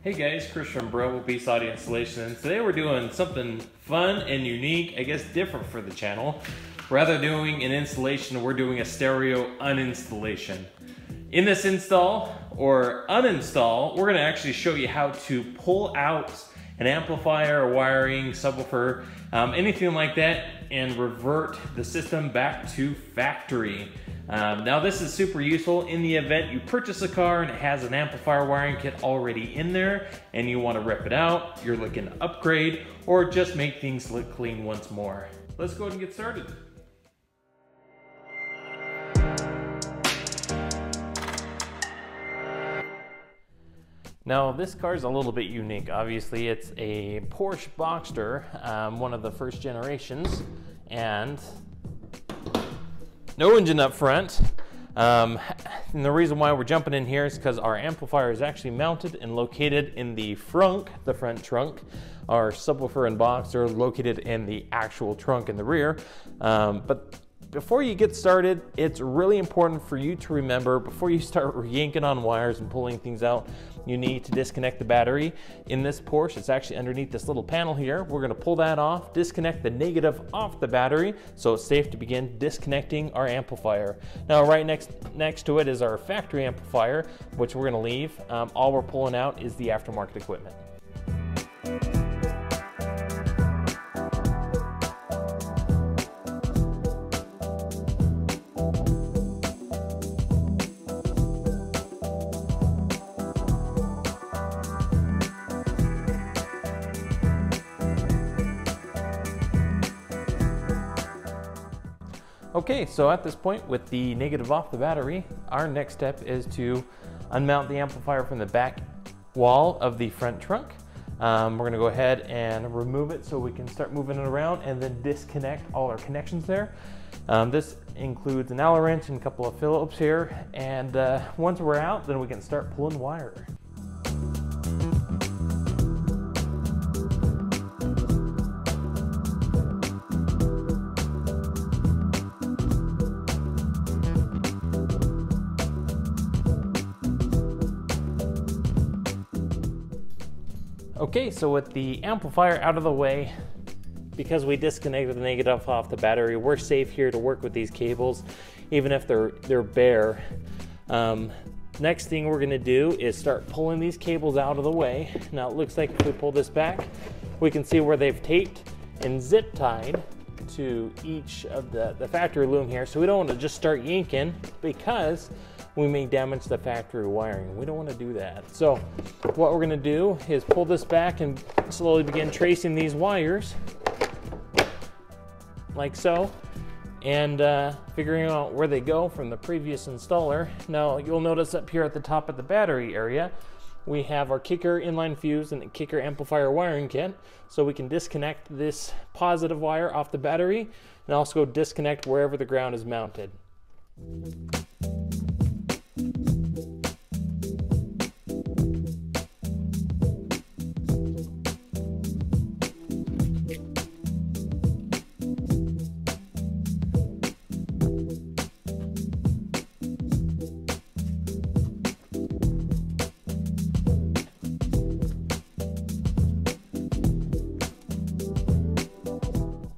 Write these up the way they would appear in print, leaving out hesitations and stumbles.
Hey guys, Chris from Bro Beast Audio Installation, and today we're doing something fun and unique, I guess different for the channel. Rather than doing an installation, we're doing a stereo uninstallation. In this install, or uninstall, we're gonna actually show you how to pull out an amplifier, wiring, subwoofer, anything like that, and revert the system back to factory. Now this is super useful in the event you purchase a car and it has an amplifier wiring kit already in there and you want to rip it out, you're looking to upgrade, or just make things look clean once more. Let's go ahead and get started. Now this car is a little bit unique. Obviously it's a Porsche Boxster, one of the first generations, and no engine up front. And the reason why we're jumping in here is because our amplifier is actually mounted and located in the front trunk. Our subwoofer and box are located in the actual trunk in the rear. But before you get started, it's really important for you to remember, before you start yanking on wires and pulling things out, you need to disconnect the battery. In this Porsche, it's actually underneath this little panel here. We're gonna pull that off, disconnect the negative off the battery, so it's safe to begin disconnecting our amplifier. Now, right next to it is our factory amplifier, which we're gonna leave. All we're pulling out is the aftermarket equipment. Okay, so at this point, with the negative off the battery, our next step is to unmount the amplifier from the back wall of the front trunk. We're gonna go ahead and remove it so we can start moving it around and then disconnect all our connections there. This includes an Allen wrench and a couple of Phillips here, and once we're out, then we can start pulling wire. Okay, so with the amplifier out of the way, because we disconnected the negative off the battery, we're safe here to work with these cables, even if they're bare. Next thing we're gonna do is start pulling these cables out of the way. Now it looks like if we pull this back, we can see where they've taped and zip tied to each of the factory loom here. So we don't want to just start yanking because we may damage the factory wiring. We don't want to do that. So what we're going to do is pull this back and slowly begin tracing these wires like so, and figuring out where they go from the previous installer. Now you'll notice up here at the top of the battery area, we have our kicker inline fuse and the kicker amplifier wiring kit, so we can disconnect this positive wire off the battery and also disconnect wherever the ground is mounted.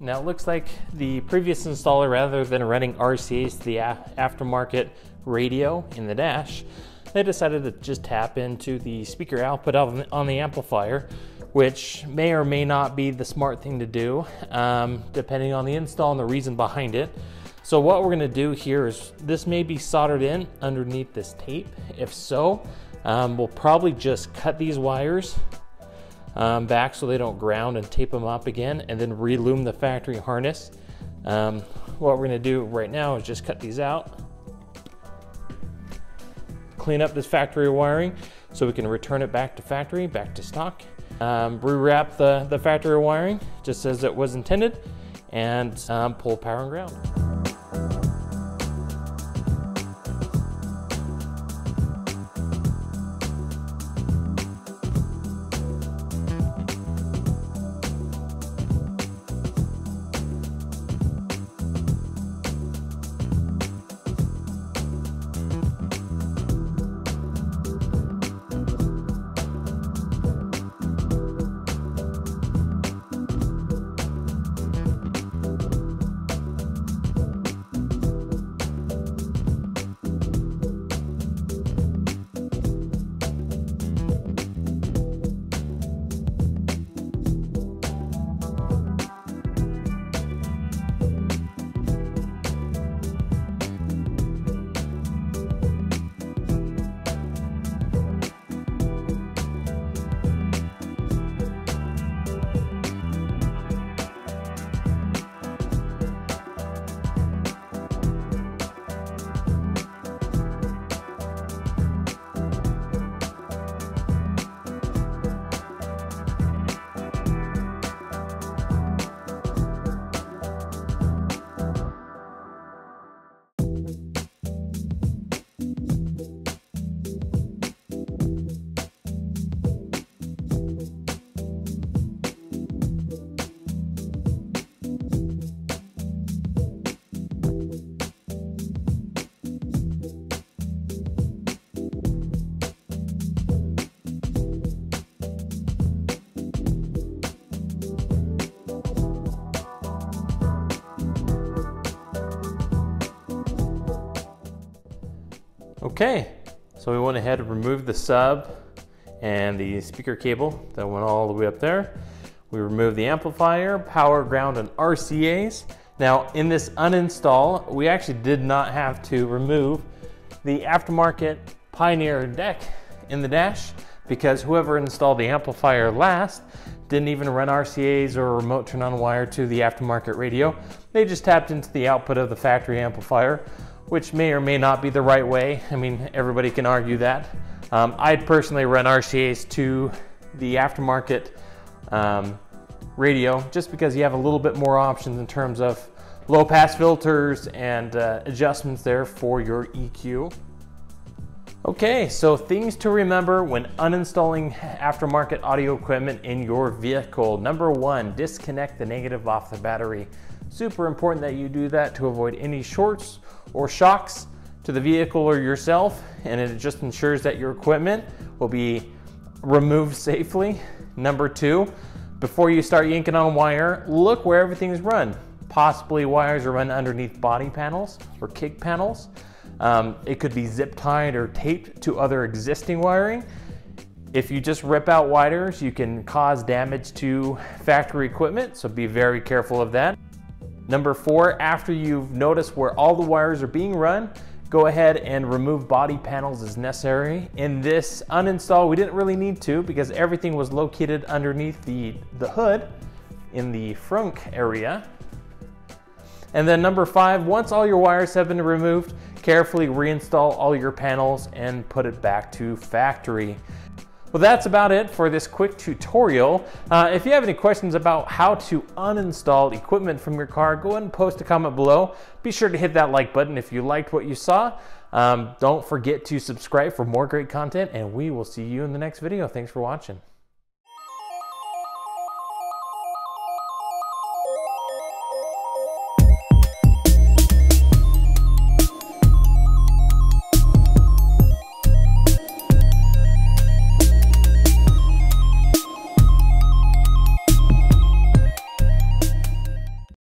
Now it looks like the previous installer, rather than running RCAs to the aftermarket radio in the dash, they decided to just tap into the speaker output on the amplifier, which may or may not be the smart thing to do, depending on the install and the reason behind it. So what we're gonna do here is, this may be soldered in underneath this tape. If so, we'll probably just cut these wires back so they don't ground and tape them up again, and then reloom the factory harness. What we're gonna do right now is just cut these out, clean up this factory wiring so we can return it back to factory, back to stock. Rewrap the factory wiring just as it was intended, and pull power and ground. Okay, so we went ahead and removed the sub and the speaker cable that went all the way up there. We removed the amplifier, power, ground, and RCAs. Now in this uninstall, we actually did not have to remove the aftermarket Pioneer deck in the dash because whoever installed the amplifier last didn't even run RCAs or a remote turn on wire to the aftermarket radio. They just tapped into the output of the factory amplifier, which may or may not be the right way. I mean, everybody can argue that. I'd personally run RCAs to the aftermarket radio just because you have a little bit more options in terms of low pass filters and adjustments there for your EQ. Okay, so things to remember when uninstalling aftermarket audio equipment in your vehicle. Number one, disconnect the negative off the battery. Super important that you do that to avoid any shorts or shocks to the vehicle or yourself, and it just ensures that your equipment will be removed safely. Number two, before you start yanking on wire, look where everything's run. Possibly wires are run underneath body panels or kick panels. It could be zip tied or taped to other existing wiring. If you just rip out wires, you can cause damage to factory equipment, so be very careful of that. Number four, after you've noticed where all the wires are being run, go ahead and remove body panels as necessary. In this uninstall, we didn't really need to because everything was located underneath the hood in the frunk area. And then number five, once all your wires have been removed, carefully reinstall all your panels and put it back to factory. Well, that's about it for this quick tutorial. If you have any questions about how to uninstall equipment from your car, go ahead and post a comment below. Be sure to hit that like button if you liked what you saw. Don't forget to subscribe for more great content, and we will see you in the next video. Thanks for watching.